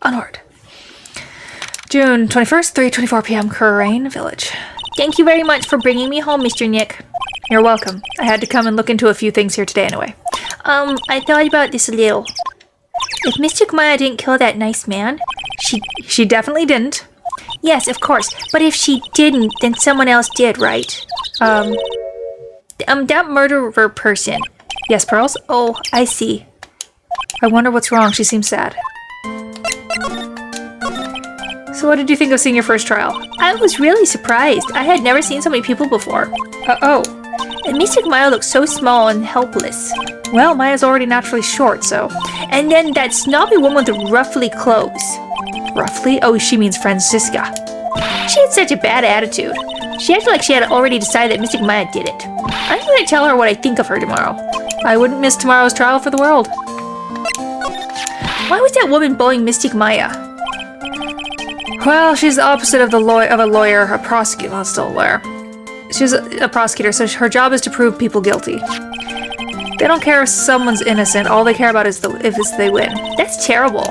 Onward. June 21st, 3:24 p.m. Kurain Village. Thank you very much for bringing me home, Mr. Nick. You're welcome. I had to come and look into a few things here today anyway. I thought about this a little. If Mystic Maya didn't kill that nice man, she definitely didn't. Yes, of course. But if she didn't, then someone else did, right? That murderer person. Yes, Pearls? Oh, I see. I wonder what's wrong. She seems sad. So what did you think of seeing your first trial? I was really surprised. I had never seen so many people before. Oh. And Mystic Maya looked so small and helpless. Well, Maya's already naturally short, so... And then that snobby woman with the ruffly clothes. Ruffly? Oh, she means Franziska. She had such a bad attitude. She acted like she had already decided that Mystic Maya did it. I'm going to tell her what I think of her tomorrow. I wouldn't miss tomorrow's trial for the world. Why was that woman bullying Mystic Maya? Well, she's the opposite of a lawyer, a prosecutor. Well, still a lawyer. She's a prosecutor, so her job is to prove people guilty. They don't care if someone's innocent. All they care about is if they win. That's terrible.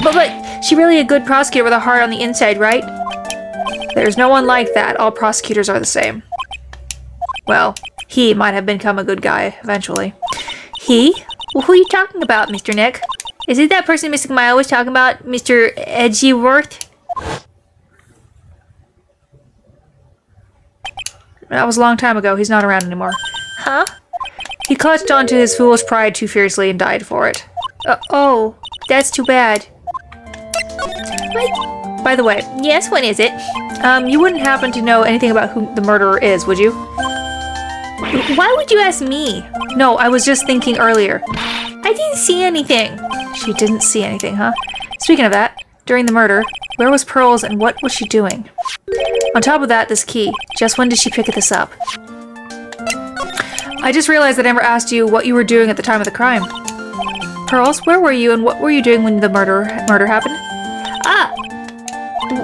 But she really a good prosecutor with a heart on the inside, right? There's no one like that. All prosecutors are the same. Well, he might have become a good guy eventually. He? Well, who are you talking about, Mr. Nick? Is it that person Mystic Maya was talking about, Mr. Edgeworth? That was a long time ago. He's not around anymore. Huh? He clutched onto his foolish pride too fiercely and died for it. Oh, that's too bad. By the way, yes, when is it? You wouldn't happen to know anything about who the murderer is, would you? Why would you ask me? No, I was just thinking earlier. I didn't see anything. She didn't see anything, huh? Speaking of that, during the murder, where was Pearls and what was she doing? On top of that, this key. Just when did she pick this up? I just realized that I never asked you what you were doing at the time of the crime. Pearls, where were you and what were you doing when the murder happened? Ah!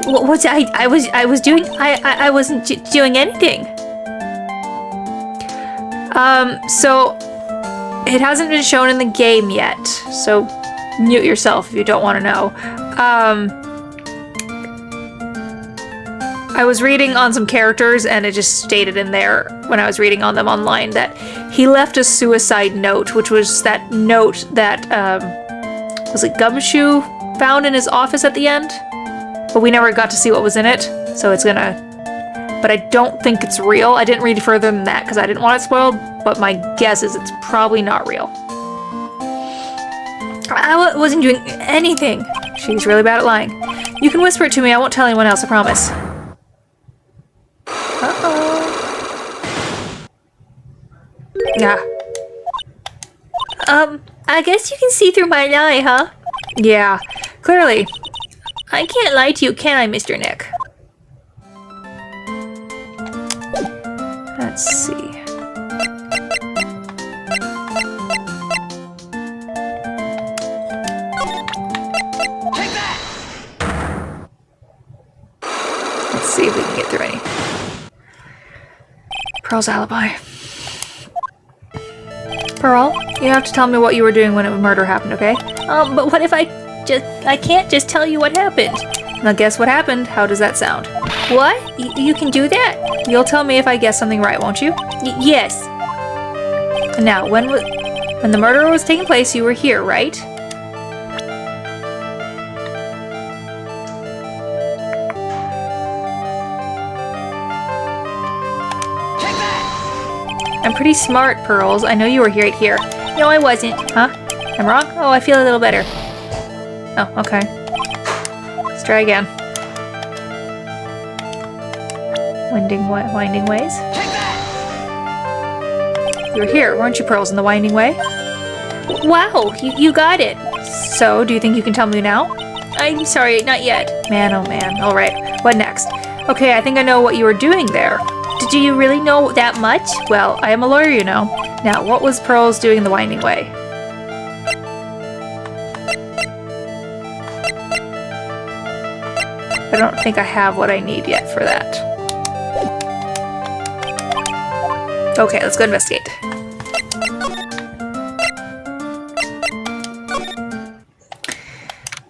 What was I was doing? I wasn't doing anything. So it hasn't been shown in the game yet. So mute yourself if you don't want to know. I was reading on some characters and it just stated in there when I was reading on them online that he left a suicide note, which was that note that, was it Gumshoe found in his office at the end? But we never got to see what was in it, so it's gonna... But I don't think it's real. I didn't read further than that because I didn't want it spoiled, but my guess is it's probably not real. I wasn't doing anything. She's really bad at lying. You can whisper it to me. I won't tell anyone else, I promise. Yeah. I guess you can see through my lie, huh? Yeah, clearly. I can't lie to you, can I, Mr. Nick? Let's see. Take that! Let's see if we can get through any. Pearl's alibi. Pearl, you have to tell me what you were doing when a murder happened, okay? But what if I can't just tell you what happened? Now guess what happened? How does that sound? What? You can do that? You'll tell me if I guess something right, won't you? Yes. Now, when the murder was taking place, you were here, right? Take that! I'm pretty smart, Pearls. I know you were right here. No, I wasn't. Huh? I'm wrong? Oh, I feel a little better. Oh, okay. Let's try again. Winding ways? Take that! You were here, weren't you, Pearls, in the winding way? Wow, you got it. So, do you think you can tell me now? I'm sorry, not yet. Man, oh man. Alright, what next? Okay, I think I know what you were doing there. Did you really know that much? Well, I am a lawyer, you know. Now, what was Pearls doing in the winding way? I don't think I have what I need yet for that. Okay, let's go investigate.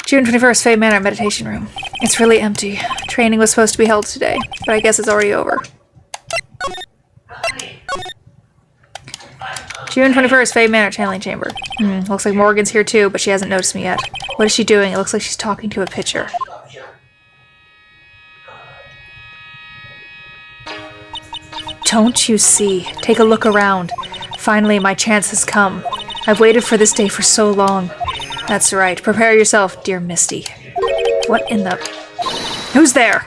June 21st, Faye Manor Meditation Room. It's really empty. Training was supposed to be held today, but I guess it's already over. June 21st, Faye Manor Channeling Chamber. Looks like Morgan's here too, but she hasn't noticed me yet. What is she doing? It looks like she's talking to a picture. Don't you see? Take a look around. Finally, my chance has come. I've waited for this day for so long. That's right. Prepare yourself, dear Misty. What in the... Who's there?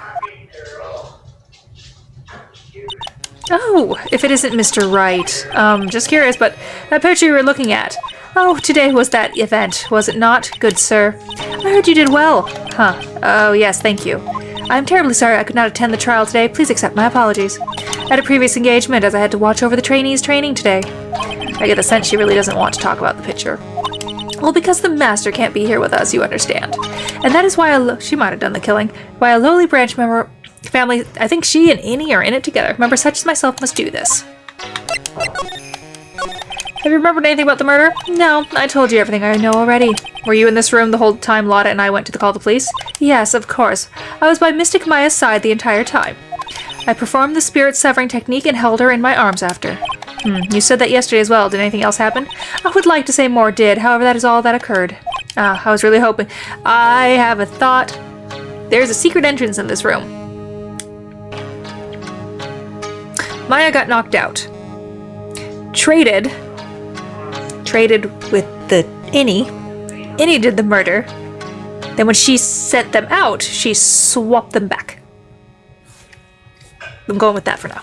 Oh, if it isn't Mr. Wright. Just curious, but that picture you were looking at. Oh, today was that event, was it not, good sir? I heard you did well. Huh. Oh, yes, thank you. I'm terribly sorry I could not attend the trial today. Please accept my apologies. I had a previous engagement as I had to watch over the trainees' training today. I get the sense she really doesn't want to talk about the picture. Well, because the master can't be here with us, you understand. And that is why she might have done the killing. Why a lowly branch member family, I think she and Annie are in it together. Members such as myself must do this. Have you remembered anything about the murder? No, I told you everything I know already. Were you in this room the whole time Lotta and I went to call the police? Yes, of course. I was by Mystic Maya's side the entire time. I performed the spirit severing technique and held her in my arms after. You said that yesterday as well. Did anything else happen? I would like to say more did. However, that is all that occurred. I was really hoping. I have a thought. There's a secret entrance in this room. Maya got knocked out. Traded with the Innie. Innie did the murder. Then when she sent them out, she swapped them back. I'm going with that for now.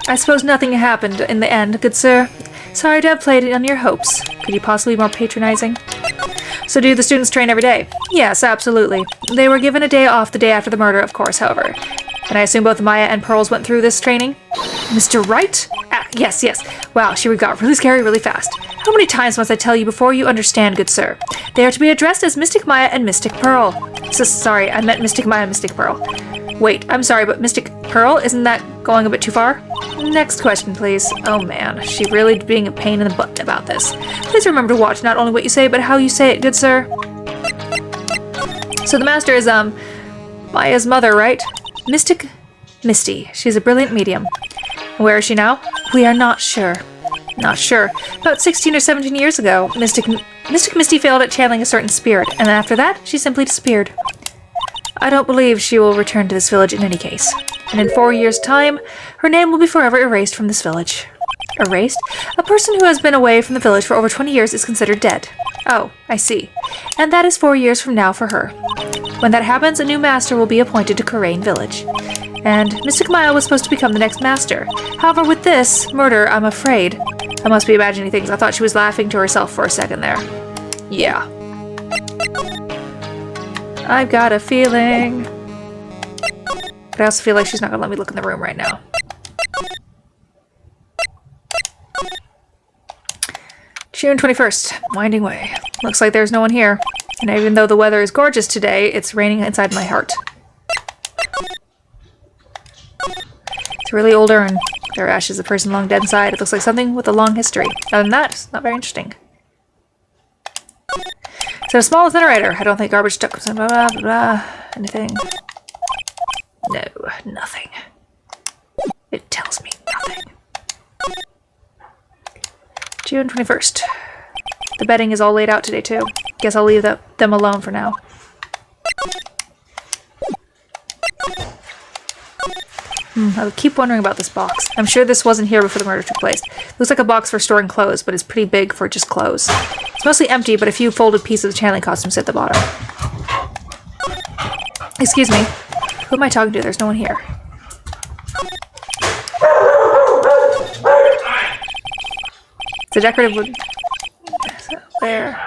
I suppose nothing happened in the end, good sir. Sorry to have played on your hopes. Could you possibly be more patronizing? So do the students train every day? Yes, absolutely. They were given a day off the day after the murder, of course, however. And I assume both Maya and Pearls went through this training? Mr. Wright? Yes. Wow, she got really scary really fast. How many times must I tell you before you understand, good sir? They are to be addressed as Mystic Maya and Mystic Pearl. Sorry, I meant Mystic Maya and Mystic Pearl. Wait, I'm sorry, but Mystic Pearl? Isn't that going a bit too far? Next question, please. Oh man, she really being a pain in the butt about this. Please remember to watch not only what you say, but how you say it, good sir. So the master is, Maya's mother, right? Mystic Misty. She's a brilliant medium. Where is she now? We are not sure. Not sure. About 16 or 17 years ago, Mystic Misty failed at channeling a certain spirit, and then after that, she simply disappeared. I don't believe she will return to this village in any case. And in 4 years' time, her name will be forever erased from this village. Erased? A person who has been away from the village for over 20 years is considered dead. Oh, I see. And that is 4 years from now for her. When that happens, a new master will be appointed to Karain village. And Mystic Maya was supposed to become the next master. However, with this murder, I'm afraid... I must be imagining things. I thought she was laughing to herself for a second there. Yeah. I've got a feeling. But I also feel like she's not gonna let me look in the room right now. June 21st. Winding way. Looks like there's no one here. And even though the weather is gorgeous today, it's raining inside my heart. It's a really old urn. There are ashes of a person long dead inside. It looks like something with a long history. Other than that, it's not very interesting. So a small incinerator. I don't think garbage stuck. Blah, blah, blah. Anything? No, nothing. It tells me nothing. June 21st. The bedding is all laid out today too. Guess I'll leave them alone for now. I keep wondering about this box. I'm sure this wasn't here before the murder took place. Looks like a box for storing clothes, but it's pretty big for just clothes. It's mostly empty, but a few folded pieces of channeling costumes sit at the bottom. Excuse me. Who am I talking to? There's no one here. It's a decorative wood. Where?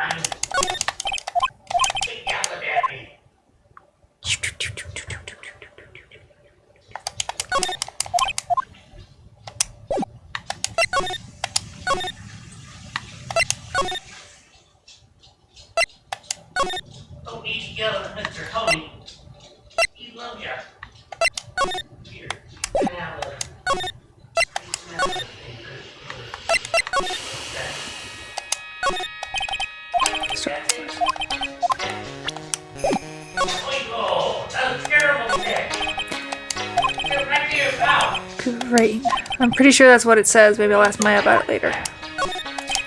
Great. I'm pretty sure that's what it says. Maybe I'll ask Maya about it later.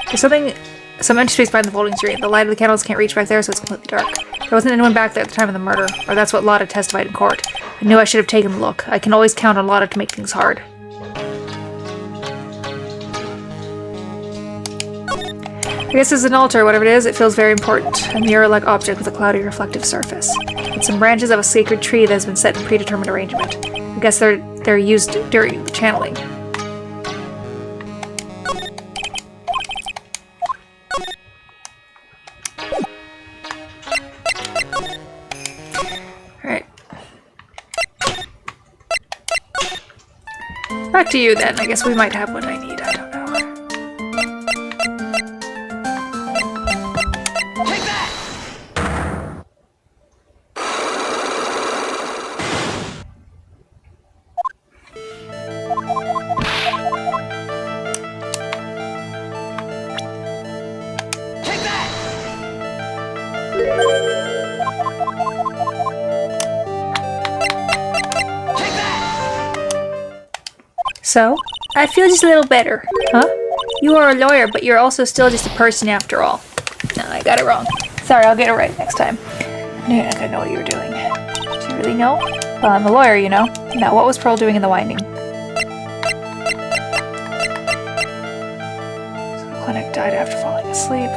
There's some empty space behind the folding screen. The light of the candles can't reach back there, so it's completely dark. There wasn't anyone back there at the time of the murder, or that's what Lotta testified in court. I knew I should have taken a look. I can always count on Lotta to make things hard. I guess as an altar, whatever it is, it feels very important. A mirror-like object with a cloudy reflective surface. With some branches of a sacred tree that has been set in predetermined arrangement. I guess they're used during the channeling. Alright. Back to you then. I guess we might have what I need. I don't know. Take that! Take that! Take that! So, I feel just a little better. Huh? You are a lawyer, but you're also still just a person after all. No, I got it wrong. Sorry, I'll get it right next time. I didn't think I know what you were doing. Do you really know? Well, I'm a lawyer, you know. Now, what was Pearl doing in the winding? So the clinic died after falling asleep.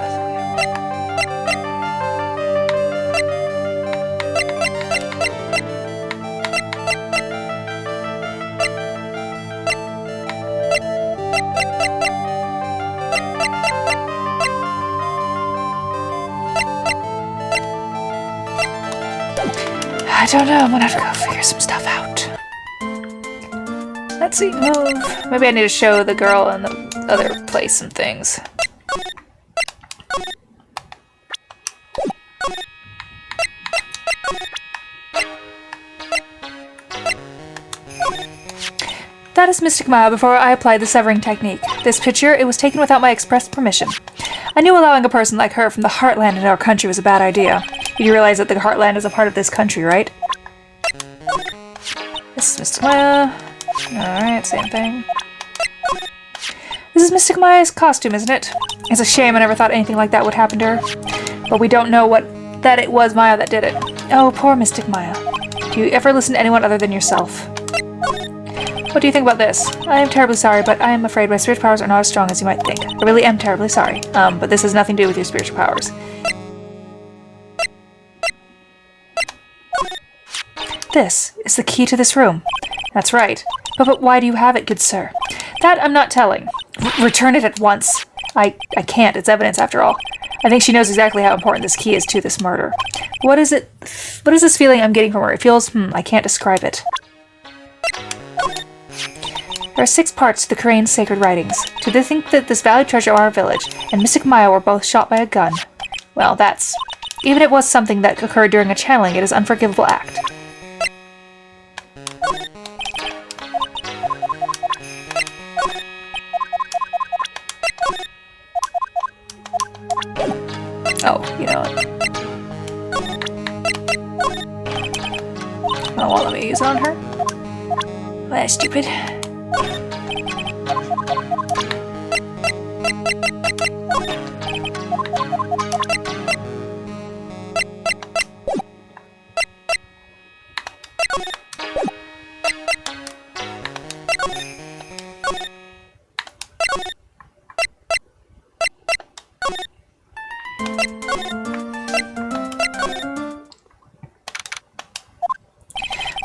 I don't know, I'm gonna have to go figure some stuff out. Let's see, move. Maybe I need to show the girl in the other place some things. That is Mystic Maya before I applied the severing technique. This picture, it was taken without my express permission. I knew allowing a person like her from the Heartland into our country was a bad idea. You realize that the Heartland is a part of this country, right? This is Mystic Maya. Alright, same thing. This is Mystic Maya's costume, isn't it? It's a shame I never thought anything like that would happen to her. But we don't know that it was Maya that did it. Oh, poor Mystic Maya. Do you ever listen to anyone other than yourself? What do you think about this? I am terribly sorry, but I am afraid my spiritual powers are not as strong as you might think. I really am terribly sorry. But this has nothing to do with your spiritual powers. This is the key to this room. That's right. But why do you have it, good sir? That I'm not telling. Return it at once. I can't. It's evidence after all. I think she knows exactly how important this key is to this murder. What is it? What is this feeling I'm getting from her? It feels, I can't describe it. There are 6 parts to the Korean sacred writings. To think that this valued treasure of our village and Mystic Maya were both shot by a gun. Well, that's... Even if it was something that occurred during a channeling, it is an unforgivable act. Oh, you know what? Oh, well, let me use it on her. Well, that's stupid.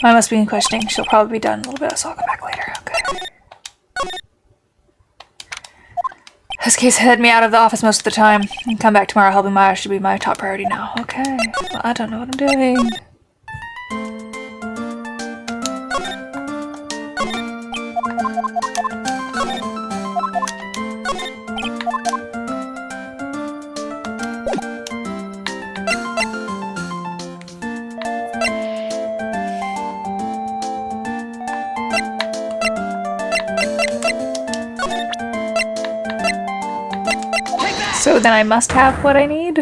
I must be in questioning. She'll probably be done in a little bit, so I'll come back later. Okay. This case had me out of the office most of the time. And come back tomorrow helping Maya should be my top priority now. Okay. Well, I don't know what I'm doing. So then I must have what I need?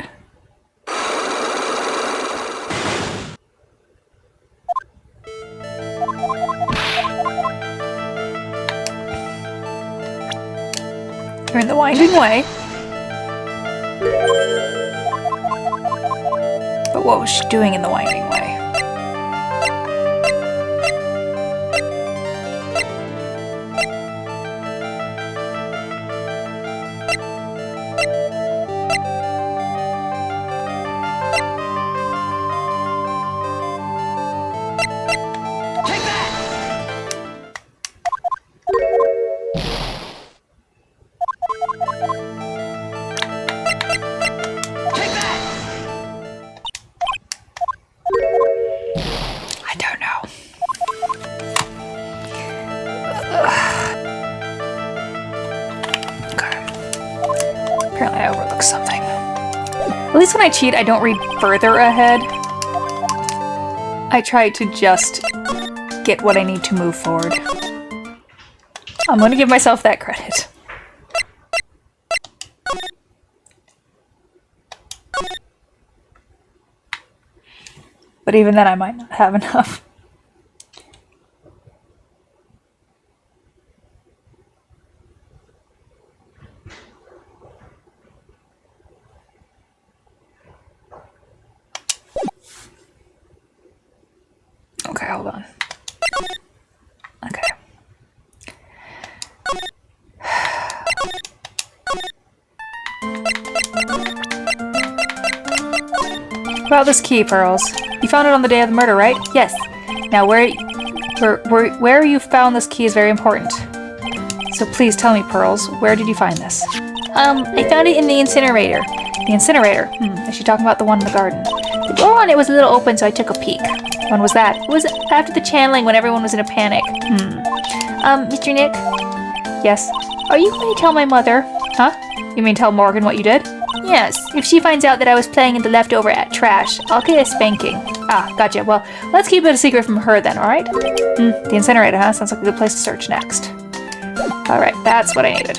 You're in the winding way. But what was she doing in the winding way? Take that! Take that! I don't know. Okay. Apparently I overlooked something. At least when I cheat, I don't read further ahead. I try to just get what I need to move forward. I'm going to give myself that credit. But even then, I might not have enough. Okay, hold on. Okay. About this key, Pearls. You found it on the day of the murder, right? Yes. Now, where you found this key is very important. So please tell me, Pearls, where did you find this? I found it in the incinerator. The incinerator? Is she talking about the one in the garden? The door on it was a little open, so I took a peek. When was that? It was after the channeling when everyone was in a panic. Mr. Nick? Yes? Are you going to tell my mother? Huh? You mean tell Morgan what you did? Yes. If she finds out that I was playing in the leftover at trash, I'll get a spanking. Ah, gotcha. Well, let's keep it a secret from her then, alright? The incinerator, huh? Sounds like a good place to search next. Alright, that's what I needed.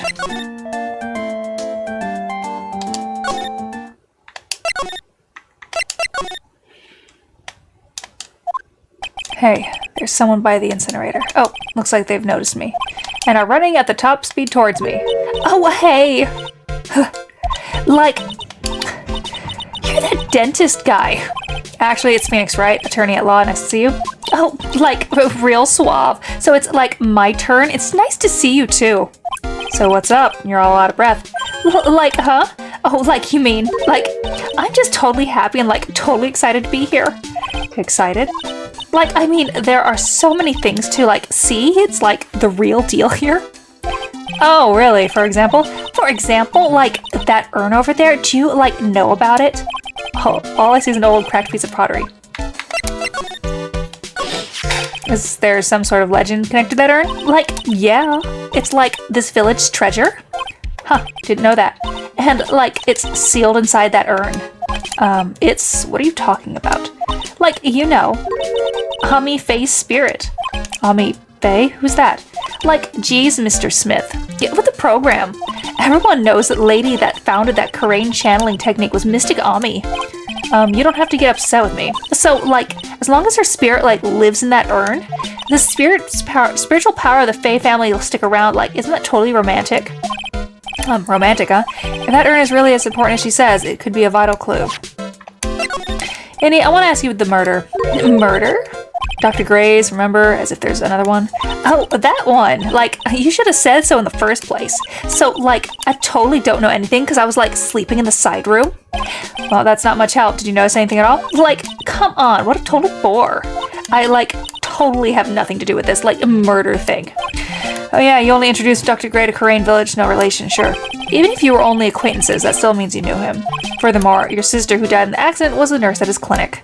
Hey, there's someone by the incinerator. Oh, looks like they've noticed me. And are running at the top speed towards me. Oh, hey! Like, you're that dentist guy. Actually, it's Phoenix, Wright, attorney at law. Nice to see you. Oh, like, real suave. So it's like my turn. It's nice to see you too. So what's up? You're all out of breath. Like, huh? Oh, like you mean, like, I'm just totally happy and like totally excited to be here. Excited? Like, I mean, there are so many things to like see. It's like the real deal here. Oh, really? For example? For example, like that urn over there. Do you like know about it? Oh, all I see is an old cracked piece of pottery. Is there some sort of legend connected to that urn? Like, yeah. It's like this village treasure. Huh, didn't know that. And like, it's sealed inside that urn. What are you talking about? Like, you know, Ami Faye's spirit. Ami Faye? Who's that? Like, geez, Mr. Smith, get with the program. Everyone knows that lady that founded that Karain channeling technique was Mystic Ami. You don't have to get upset with me. So, like, as long as her spirit, like, lives in that urn, the spiritual power of the Faye family will stick around. Like, isn't that totally romantic? Romantic, huh? If that urn is really as important as she says, it could be a vital clue. Annie, I want to ask you the murder. Murder? Dr. Gray's, remember? As if there's another one. Oh, that one! Like, you should have said so in the first place. So, like, I totally don't know anything because I was, like, sleeping in the side room. Well, that's not much help. Did you notice anything at all? Like, come on, what a total bore. I, like, totally have nothing to do with this, like, murder thing. Oh yeah, you only introduced Dr. Gray to Karain Village, no relation, sure. Even if you were only acquaintances, that still means you knew him. Furthermore, your sister who died in the accident was a nurse at his clinic.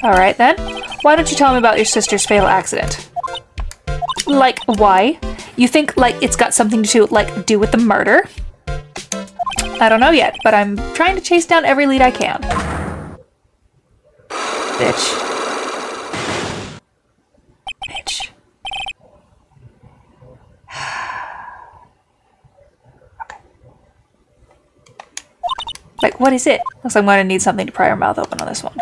Alright then, why don't you tell me about your sister's fatal accident? Like, why? You think, like, it's got something to, like, do with the murder? I don't know yet, but I'm trying to chase down every lead I can. Bitch. Bitch. Okay. Like, what is it? Looks like I'm going to need something to pry her mouth open on this one.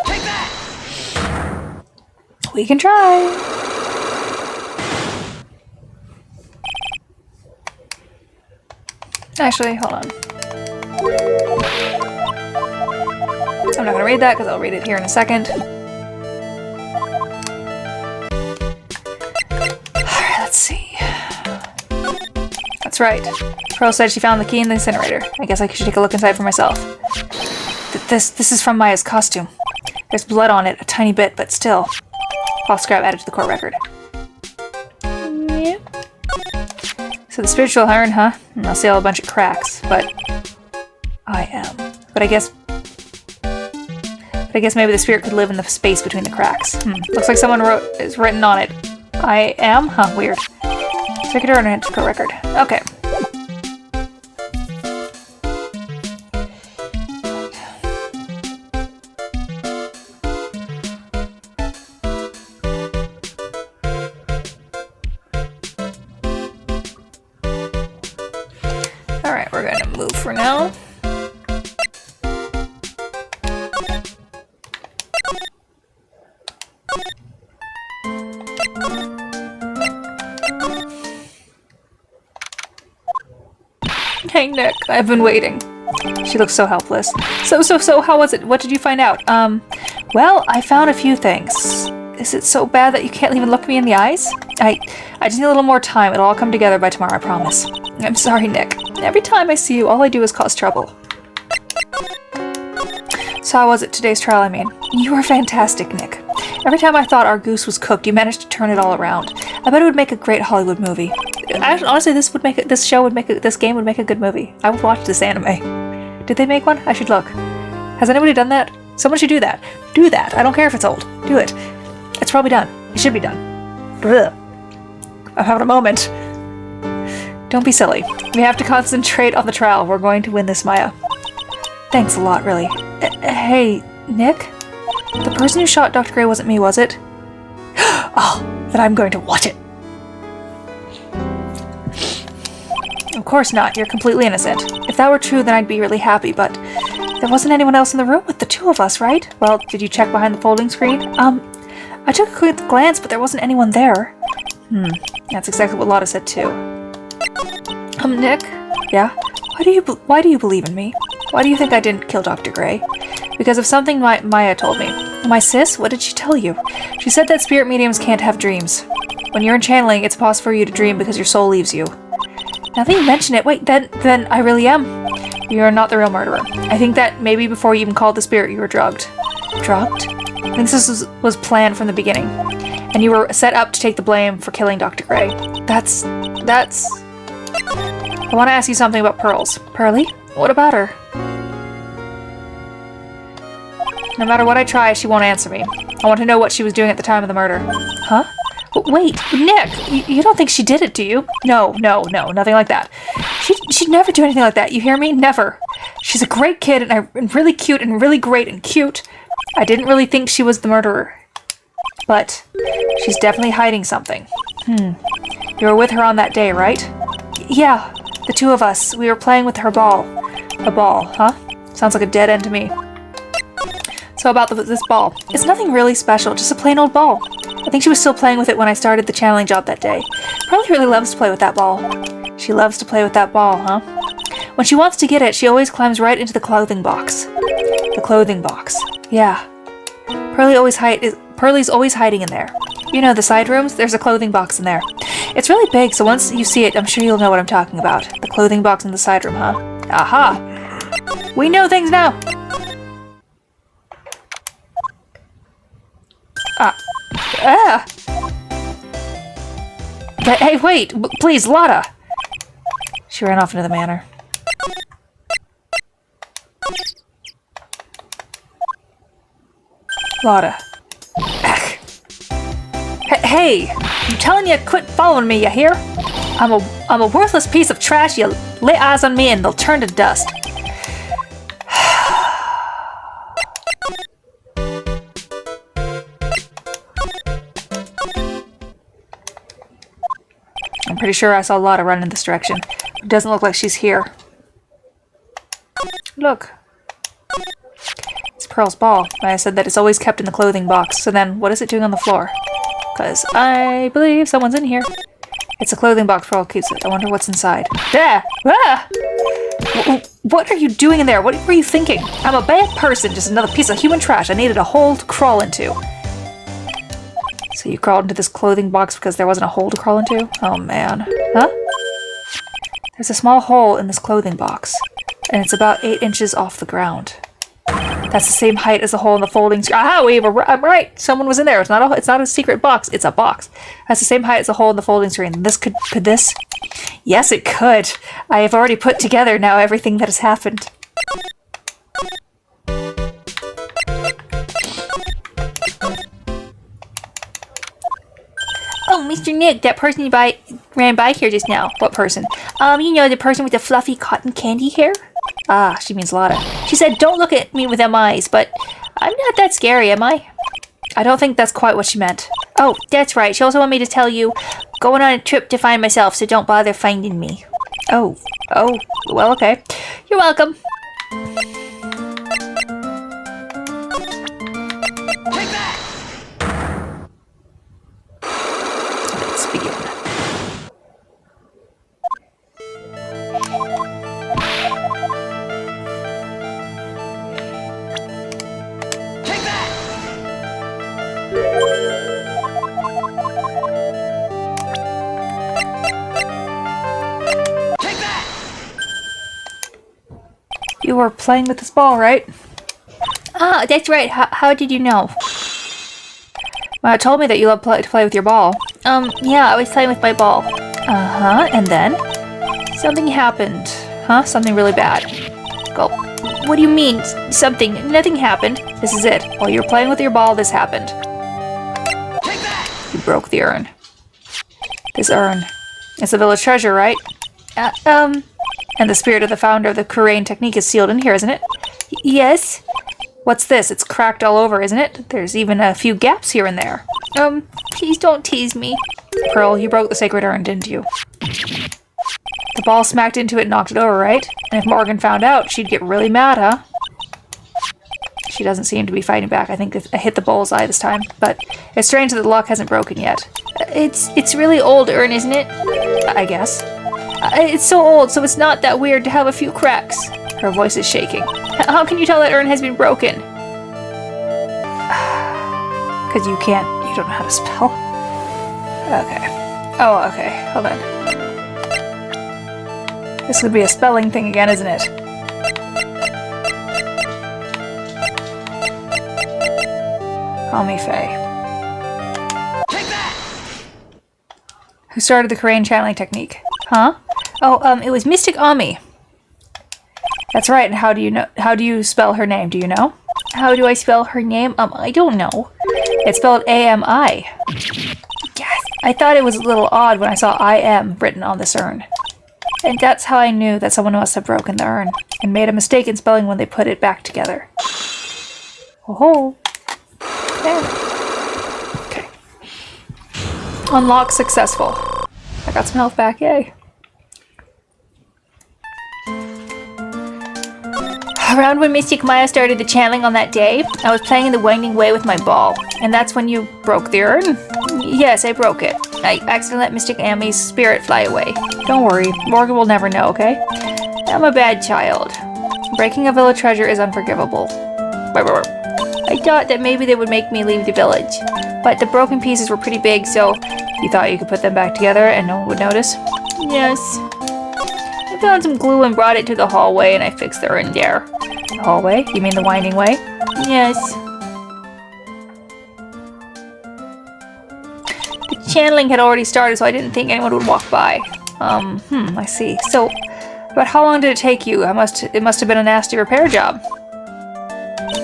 Take that! We can try. Actually, hold on. I'm not going to read that because I'll read it here in a second. Alright, let's see. That's right. Pearl said she found the key in the incinerator. I guess I should take a look inside for myself. This is from Maya's costume. There's blood on it, a tiny bit, but still. I'll scrap added to the court record. Yep. So the spiritual iron, huh? I'll see a bunch of cracks, but I am. But I guess maybe the spirit could live in the space between the cracks. Looks like someone is written on it. I am? Huh, weird. Circuit order and court record. Okay. Alright, we're gonna move for now. Hey, Nick, I've been waiting. She looks so helpless. So, how was it? What did you find out? Well, I found a few things. Is it so bad that you can't even look me in the eyes? I just need a little more time. It'll all come together by tomorrow, I promise. I'm sorry, Nick. Every time I see you, all I do is cause trouble. So how was it, today's trial, I mean? You were fantastic, Nick. Every time I thought our goose was cooked, you managed to turn it all around. I bet it would make a great Hollywood movie. Honestly, this game would make a good movie. I would watch this anime. Did they make one? I should look. Has anybody done that? Someone should do that. Do that. I don't care if it's old. Do it. It's probably done. It should be done. Ugh. I'm having a moment. Don't be silly. We have to concentrate on the trial. We're going to win this, Maya. Thanks a lot, really. Hey, Nick? The person who shot Dr. Gray wasn't me, was it? Oh, then I'm going to watch it. Of course not. You're completely innocent. If that were true, then I'd be really happy, but there wasn't anyone else in the room with the two of us, right? Well, did you check behind the folding screen? I took a quick glance, but there wasn't anyone there. That's exactly what Lotta said, too. Nick? Yeah? Why do you believe in me? Why do you think I didn't kill Dr. Gray? Because of something Maya told me. My sis? What did she tell you? She said that spirit mediums can't have dreams. When you're in channeling, it's possible for you to dream because your soul leaves you. Now that you mention it, wait, then I really am. You're not the real murderer. I think that maybe before you even called the spirit, you were drugged. Drugged? I think this was planned from the beginning. And you were set up to take the blame for killing Dr. Gray. That's... I want to ask you something about Pearls. Pearly? What about her? No matter what I try, she won't answer me. I want to know what she was doing at the time of the murder. Huh? Wait, Nick! You don't think she did it, do you? No, nothing like that. She'd never do anything like that, you hear me? Never. She's a great kid and really cute and really great and cute. I didn't really think she was the murderer. But she's definitely hiding something. You were with her on that day, right? Yeah, the two of us. We were playing with her ball. A ball, huh? Sounds like a dead end to me. So about this ball. It's nothing really special, just a plain old ball. I think she was still playing with it when I started the channeling job that day. Probably really loves to play with that ball. She loves to play with that ball, huh? When she wants to get it, she always climbs right into the clothing box. The clothing box. Yeah. Pearly's always hiding in there. You know, the side rooms? There's a clothing box in there. It's really big, so once you see it, I'm sure you'll know what I'm talking about. The clothing box in the side room, huh? Aha! We know things now! Hey, wait! Please, Lotta! She ran off into the manor. Lotta. Ugh. Hey! I'm telling you, quit following me, you hear? I'm a worthless piece of trash. You lay eyes on me and they'll turn to dust. I'm pretty sure I saw Lotta run in this direction. It doesn't look like she's here. Look. It's Pearl's ball. I said that it's always kept in the clothing box. So then, what is it doing on the floor? Because I believe someone's in here. It's a clothing box Pearl keeps it. I wonder what's inside. Ah! Ah! What are you doing in there? What were you thinking? I'm a bad person, just another piece of human trash I needed a hole to crawl into. So you crawled into this clothing box because there wasn't a hole to crawl into? Oh man. Huh? There's a small hole in this clothing box, and it's about 8 inches off the ground. That's the same height as the hole in the folding screen. Ah, I'm right. Someone was in there. It's not a secret box. It's a box. That's the same height as the hole in the folding screen. This could this? Yes, it could. I have already put together now everything that has happened. Oh, Mr. Nick, that person ran by here just now. What person? You know, the person with the fluffy cotton candy hair? Ah, she means Lotta. She said, don't look at me with them eyes, but I'm not that scary, am I? I don't think that's quite what she meant. Oh, that's right. She also wanted me to tell you, going on a trip to find myself, so don't bother finding me. Oh, well, okay. You're welcome. Take that! Let's begin. Take that! Take that! You were playing with this ball, right? Ah, that's right. How did you know? Well, it told me that you love to play with your ball. Yeah, I was playing with my ball. Uh-huh, and then? Something happened. Huh? Something really bad. Go. What do you mean, something? Nothing happened. This is it. While you were playing with your ball, this happened. Take that! You broke the urn. This urn. It's the village treasure, right? And the spirit of the founder of the Korean technique is sealed in here, isn't it? Yes. What's this? It's cracked all over, isn't it? There's even a few gaps here and there. Please don't tease me. Pearl, you broke the sacred urn, didn't you? The ball smacked into it and knocked it over, right? And if Morgan found out, she'd get really mad, huh? She doesn't seem to be fighting back. I think I hit the bullseye this time. But it's strange that the lock hasn't broken yet. It's really old urn, isn't it? I guess. It's so old, so it's not that weird to have a few cracks. Her voice is shaking. How can you tell that urn has been broken? Because you don't know how to spell. Okay. Oh, okay. Hold on. This would be a spelling thing again, isn't it? Call me Faye. Take that! Who started the Korean channeling technique? Huh? Oh, it was Mystic Ami. That's right, and how do you spell her name? Do you know? How do I spell her name? I don't know. It's spelled A-M-I. Yes, I thought it was a little odd when I saw I-M written on this urn. And that's how I knew that someone must have broken the urn and made a mistake in spelling when they put it back together. Oh. Okay. Unlock successful. I got some health back, yay. Around when Mystic Maya started the channeling on that day, I was playing in the winding way with my ball. And that's when you broke the urn? Yes, I broke it. I accidentally let Mystic Ami's spirit fly away. Don't worry, Morgan will never know, okay? I'm a bad child. Breaking a village treasure is unforgivable. I thought that maybe they would make me leave the village. But the broken pieces were pretty big, so you thought you could put them back together and no one would notice? Yes. I found some glue and brought it to the hallway and I fixed the urn there. The hallway? You mean the winding way? Yes. The channeling had already started, so I didn't think anyone would walk by. I see. So, but how long did it take you? It must have been a nasty repair job.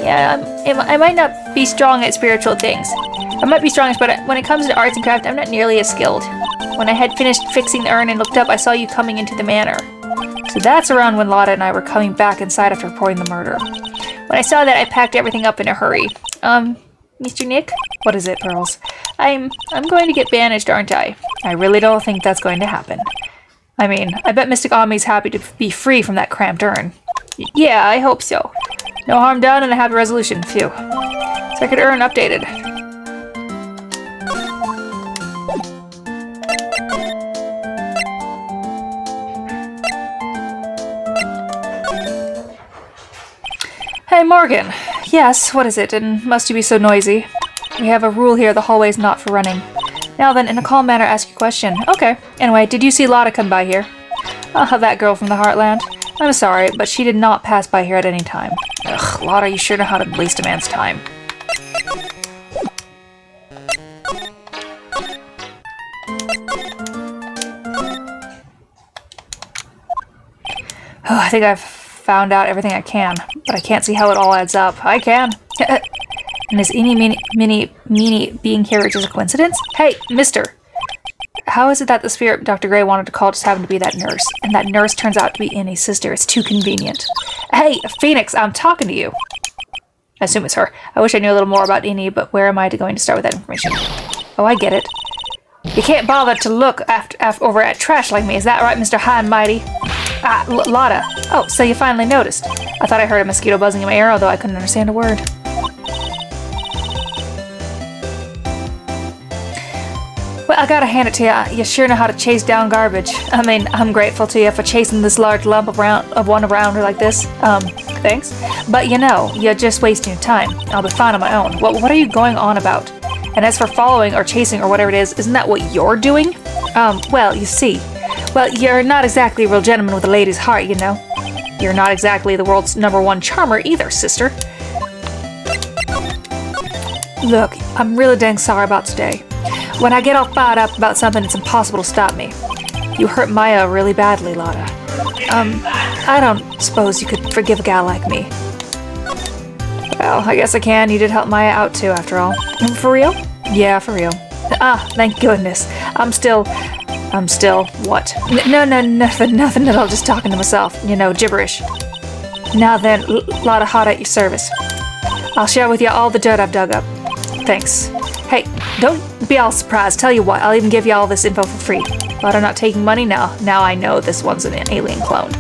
Yeah, I might not be strong at spiritual things. I might be strong, but when it comes to arts and craft, I'm not nearly as skilled. When I had finished fixing the urn and looked up, I saw you coming into the manor. So that's around when Lotta and I were coming back inside after reporting the murder. When I saw that, I packed everything up in a hurry. Mr. Nick? What is it, Pearls? I'm going to get banished, aren't I? I really don't think that's going to happen. I mean, I bet Mystic Ami's happy to be free from that cramped urn. Yeah, I hope so. No harm done and a happy resolution. Phew. Second urn updated. Hey, Morgan. Yes, what is it? And must you be so noisy? We have a rule here, the hallway's not for running. Now then, in a calm manner, ask your question. Okay. Anyway, did you see Lotta come by here? That girl from the Heartland. I'm sorry, but she did not pass by here at any time. Ugh, Lotta, you sure know how to waste a man's time. Oh, I think I've found out everything I can, but I can't see how it all adds up. I can. And is eeny, meeny being here just a coincidence? Hey, mister! How is it that the spirit Dr. Gray wanted to call just happened to be that nurse? And that nurse turns out to be Innie's sister. It's too convenient. Hey, Phoenix, I'm talking to you! I assume it's her. I wish I knew a little more about Innie, but where am I going to start with that information? Oh, I get it. You can't bother to look over at trash like me, is that right, Mr. High and Mighty? Lotta. Oh, so you finally noticed. I thought I heard a mosquito buzzing in my ear, although I couldn't understand a word. Well, I gotta hand it to you. You sure know how to chase down garbage. I mean, I'm grateful to you for chasing this large lump of one around like this. Thanks. But you know, you're just wasting your time. I'll be fine on my own. What are you going on about? And as for following or chasing or whatever it is, isn't that what you're doing? Well, you see. Well, you're not exactly a real gentleman with a lady's heart, you know. You're not exactly the world's #1 charmer either, sister. Look, I'm really dang sorry about today. When I get all fired up about something, it's impossible to stop me. You hurt Maya really badly, Lotta. I don't suppose you could forgive a gal like me. Well, I guess I can. You did help Maya out too, after all. For real? Yeah, for real. Thank goodness. I'm still, what? No, nothing at all, just talking to myself. You know, gibberish. Now then, Lotta, hot at your service. I'll share with you all the dirt I've dug up. Thanks. Hey, don't be all surprised. Tell you what, I'll even give you all this info for free. Lotta not taking money now. Now I know this one's an alien clone.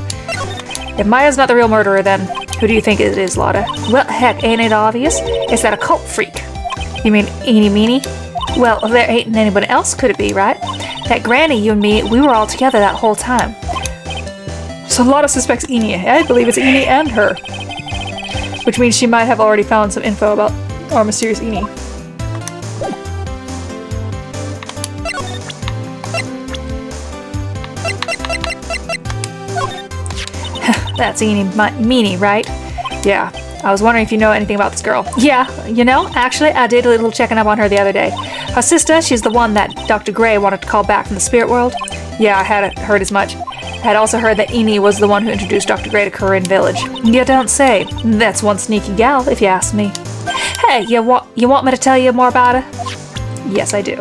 If Maya's not the real murderer, then who do you think it is, Lotta? Well, heck, ain't it obvious? It's that occult freak. You mean Eenie Meenie? Well, there ain't anybody else could it be, right? That Granny, you and me, we were all together that whole time. So Lotta suspects Eenie. I believe it's Eenie and her. Which means she might have already found some info about our mysterious Eenie. That's Eenie Meenie, right? Yeah. I was wondering if you know anything about this girl. Yeah, you know, actually, I did a little checking up on her the other day. Her sister, she's the one that Dr. Gray wanted to call back from the spirit world. Yeah, I had heard as much. I had also heard that Eenie was the one who introduced Dr. Gray to Corinne Village. You don't say. That's one sneaky gal, if you ask me. Hey, you want me to tell you more about her? Yes, I do.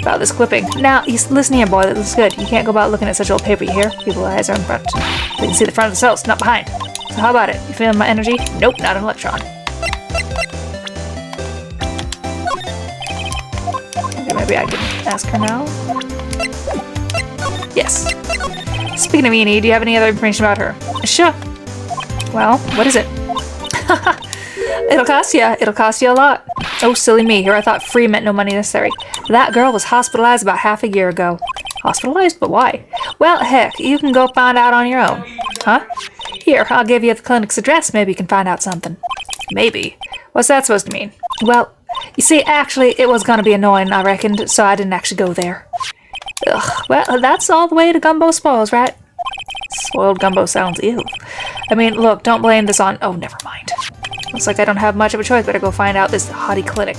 About this clipping. Now, listen here, boy, that looks good. You can't go about looking at such old paper, you hear? People's eyes are in front. They can see the front of themselves, not behind. So how about it? You feeling my energy? Nope, not an electron. Okay, maybe I can ask her now. Yes. Speaking of Eenie, do you have any other information about her? Sure. Well, what is it? It'll cost you a lot. Oh, silly me. Here I thought free meant no money necessary. That girl was hospitalized about half a year ago. Hospitalized? But why? Well, heck, you can go find out on your own. Huh? Here, I'll give you the clinic's address. Maybe you can find out something. Maybe? What's that supposed to mean? Well, you see, actually, it was gonna be annoying, I reckoned, so I didn't actually go there. Ugh, well, that's all the way to gumbo spoils, right? Spoiled gumbo sounds ill. I mean, look, don't blame this on... Oh, never mind. Looks like I don't have much of a choice. Better go find out this hottie clinic.